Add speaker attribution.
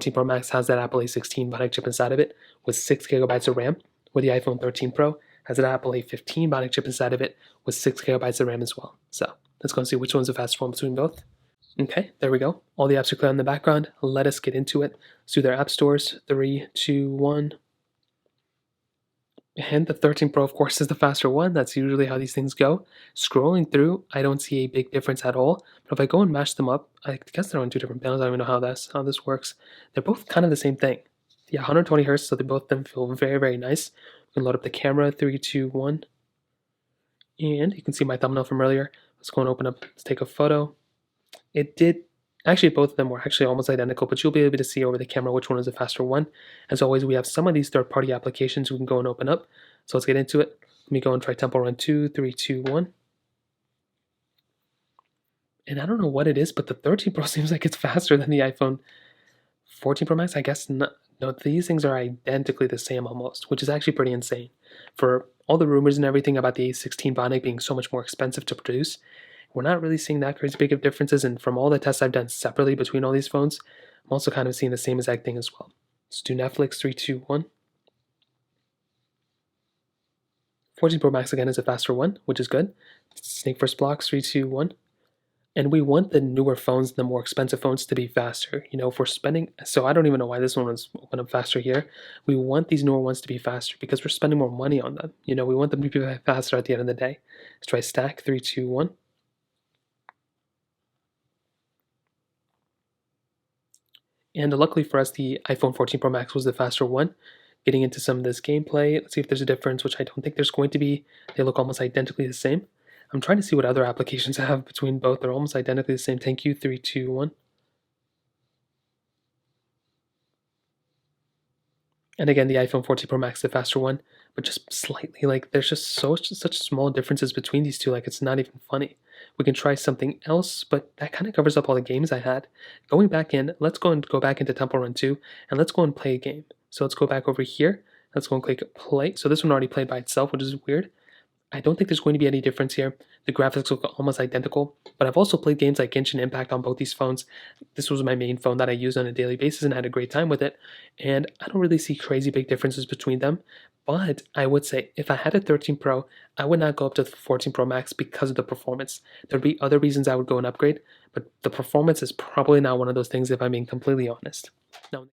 Speaker 1: 13 Pro Max has that Apple A16 Bionic chip inside of it with 6 gigabytes of RAM, where the iPhone 13 Pro has an Apple A15 Bionic chip inside of it with 6 gigabytes of RAM as well. So let's go and see which one's the fastest one between both. Okay, there we go. All the apps are clear in the background. Let us get into it. Let's do their app stores. 3, 2, 1. And the 13 Pro, of course, is the faster one. That's usually how these things go. Scrolling through, I don't see a big difference at all. But if I go and match them up, I guess they're on 2 different panels. I don't even know how this works. They're both kind of the same thing. Yeah, 120 hertz, so they both of them feel very, very nice. We can load up the camera. 3, 2, 1. And you can see my thumbnail from earlier. Let's go and open up. Let's take a photo. It did. Actually, both of them were actually almost identical, but you'll be able to see over the camera which one is the faster one. As always, we have some of these third-party applications we can go and open up. So let's get into it. Let me go and try Temple Run 2, 3, 2, 1. And I don't know what it is, but the 13 Pro seems like it's faster than the iPhone 14 Pro Max. I guess not. No, these things are identically the same almost, which is actually pretty insane. For all the rumors and everything about the A16 Bionic being so much more expensive to produce, we're not really seeing that crazy big of differences, and from all the tests I've done separately between all these phones, I'm also kind of seeing the same exact thing as well. Let's do Netflix, 3, 2, 1. 14 Pro Max again is a faster one, which is good. Snake First Blocks, 3, 2, 1. And we want the newer phones, the more expensive phones to be faster. You know, if we're spending, so I don't even know why this one was open up faster here. We want these newer ones to be faster because we're spending more money on them. You know, we want them to be faster at the end of the day. Let's try Stack, 3, 2, 1. And luckily for us, the iPhone 14 Pro Max was the faster one. Getting into some of this gameplay, let's see if there's a difference, which I don't think there's going to be. They look almost identically the same. I'm trying to see what other applications I have between both. They're almost identically the same. Thank you, 3, 2, 1. And again, the iPhone 14 Pro Max, the faster one, but just slightly. Like, there's just such small differences between these two. Like, it's not even funny. We can try something else, but that kind of covers up all the games I had. Going back in, let's go back into Temple Run 2, and let's go and play a game. So let's go back over here. Let's go and click play. So this one already played by itself, which is weird. I don't think there's going to be any difference here. The graphics look almost identical, but I've also played games like Genshin Impact on both these phones. This was my main phone that I used on a daily basis and I had a great time with it, and I don't really see crazy big differences between them, but I would say if I had a 13 Pro, I would not go up to the 14 Pro Max because of the performance. There'd be other reasons I would go and upgrade, but the performance is probably not one of those things if I'm being completely honest. Now,